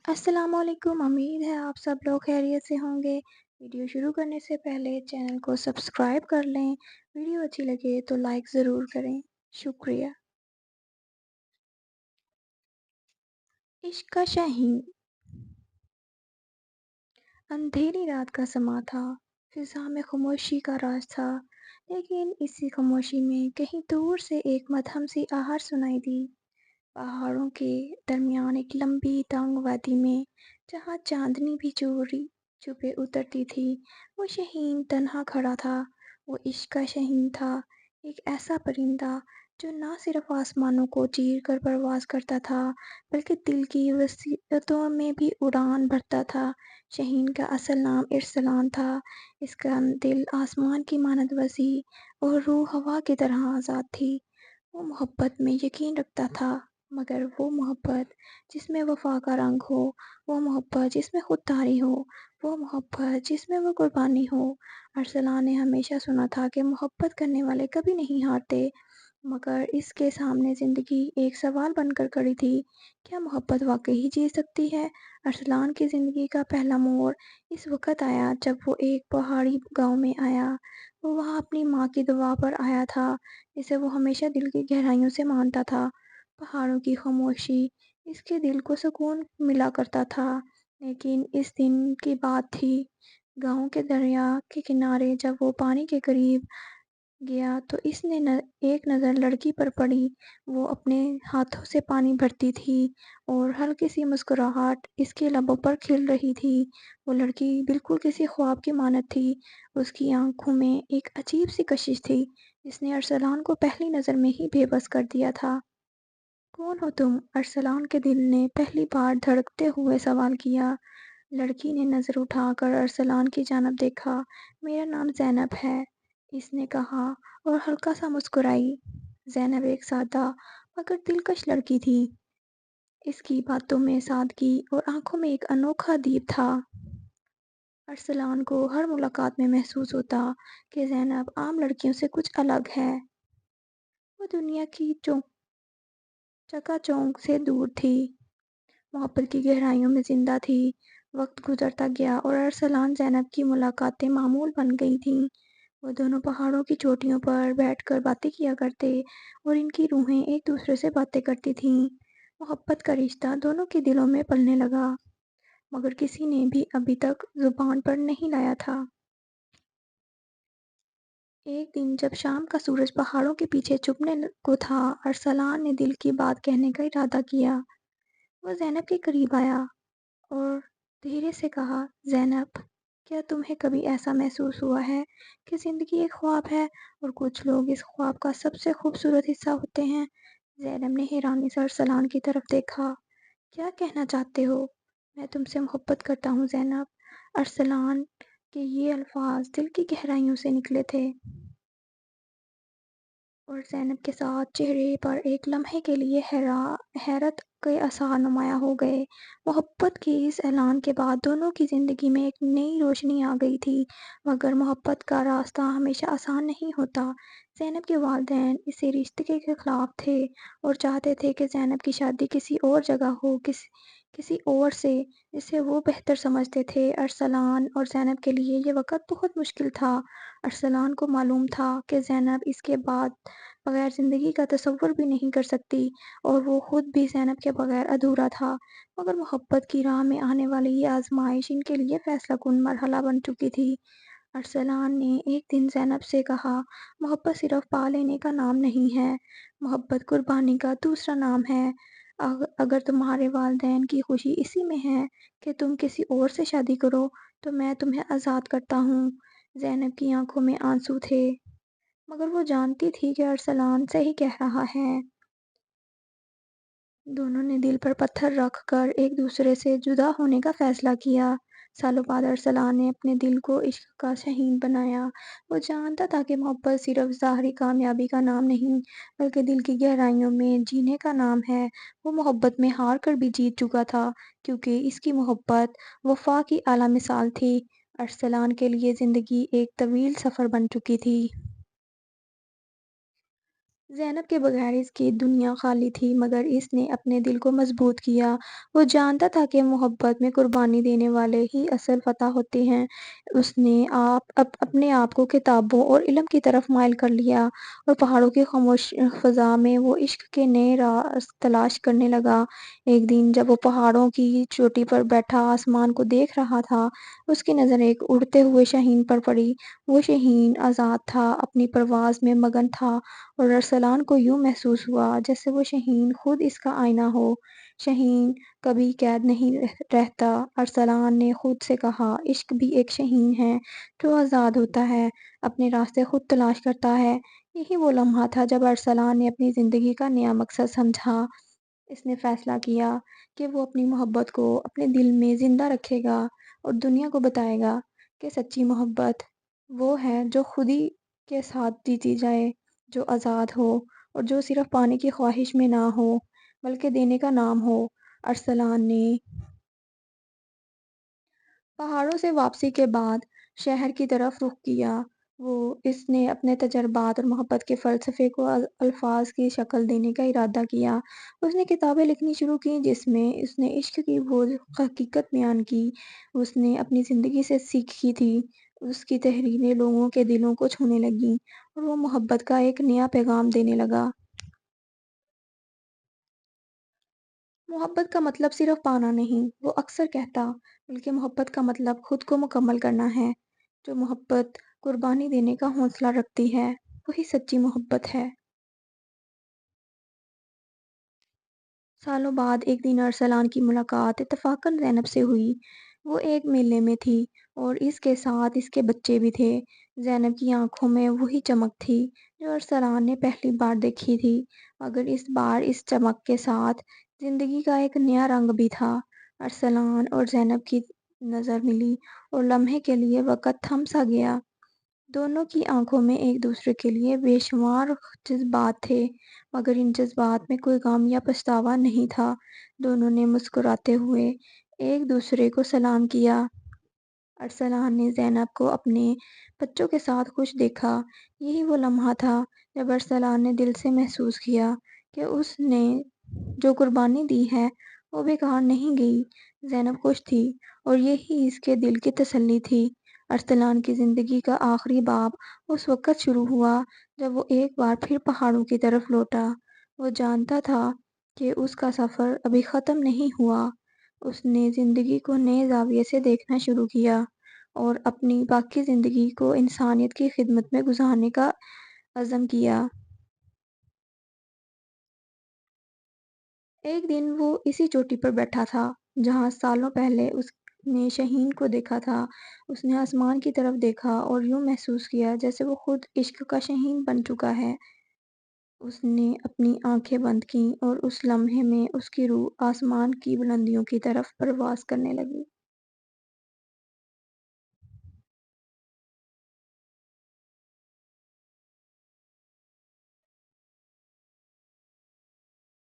السلام علیکم، امید ہے آپ سب لوگ خیریت سے ہوں گے۔ ویڈیو شروع کرنے سے پہلے چینل کو سبسکرائب کر لیں۔ ویڈیو اچھی لگے تو لائک ضرور کریں، شکریہ۔ عشق کا شاہین۔ اندھیری رات کا سما تھا، فضا میں خاموشی کا راز تھا، لیکن اسی خاموشی میں کہیں دور سے ایک مدھم سی آہٹ سنائی دی۔ پہاڑوں کے درمیان ایک لمبی تنگ وادی میں، جہاں چاندنی بھی چوری چھپے اترتی تھی، وہ شاہین تنہا کھڑا تھا۔ وہ عشق کا شاہین تھا، ایک ایسا پرندہ جو نہ صرف آسمانوں کو چیر کر پرواز کرتا تھا بلکہ دل کی وسعتوں میں بھی اڑان بھرتا تھا۔ شاہین کا اصل نام ارسلان تھا۔ اس کا دل آسمان کی مانند وسیع اور روح ہوا کی طرح آزاد تھی۔ وہ محبت میں یقین رکھتا تھا، مگر وہ محبت جس میں وفا کا رنگ ہو، وہ محبت جس میں خودداری ہو، وہ محبت جس میں وہ قربانی ہو۔ ارسلان نے ہمیشہ سنا تھا کہ محبت کرنے والے کبھی نہیں ہارتے، مگر اس کے سامنے زندگی ایک سوال بن کر کھڑی تھی: کیا محبت واقعی جی سکتی ہے؟ ارسلان کی زندگی کا پہلا موڑ اس وقت آیا جب وہ ایک پہاڑی گاؤں میں آیا۔ وہ وہاں اپنی ماں کی دعا پر آیا تھا، جسے وہ ہمیشہ دل کی گہرائیوں سے مانتا تھا۔ پہاڑوں کی خاموشی اس کے دل کو سکون ملا کرتا تھا، لیکن اس دن کی بات تھی۔ گاؤں کے دریا کے کنارے جب وہ پانی کے قریب گیا تو اس نے ایک نظر لڑکی پر پڑی۔ وہ اپنے ہاتھوں سے پانی بھرتی تھی اور ہلکی سی مسکراہٹ اس کے لبوں پر کھل رہی تھی۔ وہ لڑکی بالکل کسی خواب کی مانند تھی۔ اس کی آنکھوں میں ایک عجیب سی کشش تھی، جس نے ارسلان کو پہلی نظر میں ہی بے بس کر دیا تھا۔ کون ہو تم؟ ارسلان کے دل نے پہلی بار دھڑکتے ہوئے سوال کیا۔ لڑکی نے نظر اٹھا کر ارسلان کی جانب دیکھا۔ میرا نام زینب ہے، اس نے کہا اور ہلکا سا مسکرائی۔ زینب ایک سادہ مگر دلکش لڑکی تھی۔ اس کی باتوں میں سادگی اور آنکھوں میں ایک انوکھا دیپ تھا۔ ارسلان کو ہر ملاقات میں محسوس ہوتا کہ زینب عام لڑکیوں سے کچھ الگ ہے۔ وہ دنیا کی چکا چوند سے دور تھی، محبت کی گہرائیوں میں زندہ تھی۔ وقت گزرتا گیا اور ارسلان زینب کی ملاقاتیں معمول بن گئی تھیں۔ وہ دونوں پہاڑوں کی چوٹیوں پر بیٹھ کر باتیں کیا کرتے اور ان کی روحیں ایک دوسرے سے باتیں کرتی تھیں۔ محبت کا رشتہ دونوں کے دلوں میں پلنے لگا، مگر کسی نے بھی ابھی تک زبان پر نہیں لایا تھا۔ ایک دن جب شام کا سورج پہاڑوں کے پیچھے چھپنے کو تھا، ارسلان نے دل کی بات کہنے کا ارادہ کیا۔ وہ زینب کے قریب آیا اور دھیرے سے کہا: زینب، کیا تمہیں کبھی ایسا محسوس ہوا ہے کہ زندگی ایک خواب ہے اور کچھ لوگ اس خواب کا سب سے خوبصورت حصہ ہوتے ہیں؟ زینب نے حیرانی سے ارسلان کی طرف دیکھا۔ کیا کہنا چاہتے ہو؟ میں تم سے محبت کرتا ہوں زینب۔ ارسلان کے یہ الفاظ دل کی گہرائیوں سے نکلے تھے اور زینب کے ساتھ چہرے پر ایک لمحے کے لیے حیرت کے آثار نمایاں ہو گئے۔ محبت کے اس اعلان کے بعد دونوں کی زندگی میں ایک نئی روشنی آ گئی تھی، مگر محبت کا راستہ ہمیشہ آسان نہیں ہوتا۔ زینب کے والدین اس رشتے کے خلاف تھے اور چاہتے تھے کہ زینب کی شادی کسی اور جگہ ہو، کسی اور سے جسے وہ بہتر سمجھتے تھے۔ ارسلان اور زینب کے لیے یہ وقت بہت مشکل تھا۔ ارسلان کو معلوم تھا کہ زینب اس کے بعد بغیر زندگی کا تصور بھی نہیں کر سکتی اور وہ خود بھی زینب کے بغیر ادھورا تھا، مگر محبت کی راہ میں آنے والی یہ آزمائش ان کے لیے فیصلہ کن مرحلہ بن چکی تھی۔ ارسلان نے ایک دن زینب سے کہا: محبت صرف پا لینے کا نام نہیں ہے، محبت قربانی کا دوسرا نام ہے۔ اگر تمہارے والدین کی خوشی اسی میں ہے کہ تم کسی اور سے شادی کرو تو میں تمہیں آزاد کرتا ہوں۔ زینب کی آنکھوں میں آنسو تھے، مگر وہ جانتی تھی کہ ارسلان صحیح کہہ رہا ہے۔ دونوں نے دل پر پتھر رکھ کر ایک دوسرے سے جدا ہونے کا فیصلہ کیا۔ سالوں بعد ارسلان نے اپنے دل کو عشق کا شاہین بنایا۔ وہ جانتا تھا کہ محبت صرف ظاہری کامیابی کا نام نہیں بلکہ دل کی گہرائیوں میں جینے کا نام ہے۔ وہ محبت میں ہار کر بھی جیت چکا تھا، کیونکہ اس کی محبت وفا کی اعلیٰ مثال تھی۔ ارسلان کے لیے زندگی ایک طویل سفر بن چکی تھی۔ زینب کے بغیر اس کی دنیا خالی تھی، مگر اس نے اپنے دل کو مضبوط کیا۔ وہ جانتا تھا کہ محبت میں قربانی دینے والے ہی اصل فتح ہوتے ہیں۔ اس نے اپنے آپ کو کتابوں اور علم کی طرف مائل کر لیا اور پہاڑوں کی خاموش فضا میں وہ عشق کے نئے راز تلاش کرنے لگا۔ ایک دن جب وہ پہاڑوں کی چوٹی پر بیٹھا آسمان کو دیکھ رہا تھا، اس کی نظر ایک اڑتے ہوئے شاہین پر پڑی۔ وہ شاہین آزاد تھا، اپنی پرواز میں مگن تھا، اور ارسلان کو یوں محسوس ہوا جیسے وہ شاہین خود اس کا آئینہ ہو۔ شاہین کبھی قید نہیں رہتا، ارسلان نے خود سے کہا۔ عشق بھی ایک شاہین ہے جو آزاد ہوتا ہے، اپنے راستے خود تلاش کرتا ہے۔ یہی وہ لمحہ تھا جب ارسلان نے اپنی زندگی کا نیا مقصد سمجھا۔ اس نے فیصلہ کیا کہ وہ اپنی محبت کو اپنے دل میں زندہ رکھے گا اور دنیا کو بتائے گا کہ سچی محبت وہ ہے جو خودی کے ساتھ جیتی جائے، جو آزاد ہو، اور جو صرف پانے کی خواہش میں نہ ہو بلکہ دینے کا نام ہو۔ ارسلان نے پہاڑوں سے واپسی کے بعد شہر کی طرف رخ کیا۔ اس نے اپنے تجربات اور محبت کے فلسفے کو الفاظ کی شکل دینے کا ارادہ کیا۔ اس نے کتابیں لکھنی شروع کیں جس میں اس نے عشق کی وہ حقیقت بیان کی اس نے اپنی زندگی سے سیکھی تھی۔ اس کی تحریریں لوگوں کے دلوں کو چھونے لگیں اور وہ محبت کا ایک نیا پیغام دینے لگا۔ محبت کا مطلب صرف پانا نہیں، وہ اکثر کہتا، بلکہ محبت کا مطلب خود کو مکمل کرنا ہے۔ جو محبت قربانی دینے کا حوصلہ رکھتی ہے، وہی سچی محبت ہے۔ سالوں بعد ایک دن ارسلان کی ملاقات اتفاقاً زینب سے ہوئی۔ وہ ایک میلے میں تھی اور اس کے ساتھ اس کے بچے بھی تھے۔ زینب کی آنکھوں میں وہی چمک تھی جو ارسلان نے پہلی بار دیکھی تھی، مگر اس بار اس چمک کے ساتھ زندگی کا ایک نیا رنگ بھی تھا۔ ارسلان اور زینب کی نظر ملی اور لمحے کے لیے وقت تھم سا گیا۔ دونوں کی آنکھوں میں ایک دوسرے کے لیے بے شمار جذبات تھے، مگر ان جذبات میں کوئی غم یا پچھتاوا نہیں تھا۔ دونوں نے مسکراتے ہوئے ایک دوسرے کو سلام کیا۔ ارسلان نے زینب کو اپنے بچوں کے ساتھ خوش دیکھا۔ یہی وہ لمحہ تھا جب ارسلان نے دل سے محسوس کیا کہ اس نے جو قربانی دی ہے وہ بیکار نہیں گئی۔ زینب خوش تھی اور یہی اس کے دل کی تسلی تھی۔ ارسلان کی زندگی کا آخری باب اس وقت شروع ہوا جب وہ ایک بار پھر پہاڑوں کی طرف لوٹا۔ وہ جانتا تھا کہ اس کا سفر ابھی ختم نہیں ہوا۔ اس نے زندگی کو نئے زاویے سے دیکھنا شروع کیا اور اپنی باقی زندگی کو انسانیت کی خدمت میں گزارنے کا عزم کیا۔ ایک دن وہ اسی چوٹی پر بیٹھا تھا جہاں سالوں پہلے اس نے شاہین کو دیکھا تھا۔ اس نے آسمان کی طرف دیکھا اور یوں محسوس کیا جیسے وہ خود عشق کا شاہین بن چکا ہے۔ اس نے اپنی آنکھیں بند کیں اور اس لمحے میں اس کی روح آسمان کی بلندیوں کی طرف پرواز کرنے لگی۔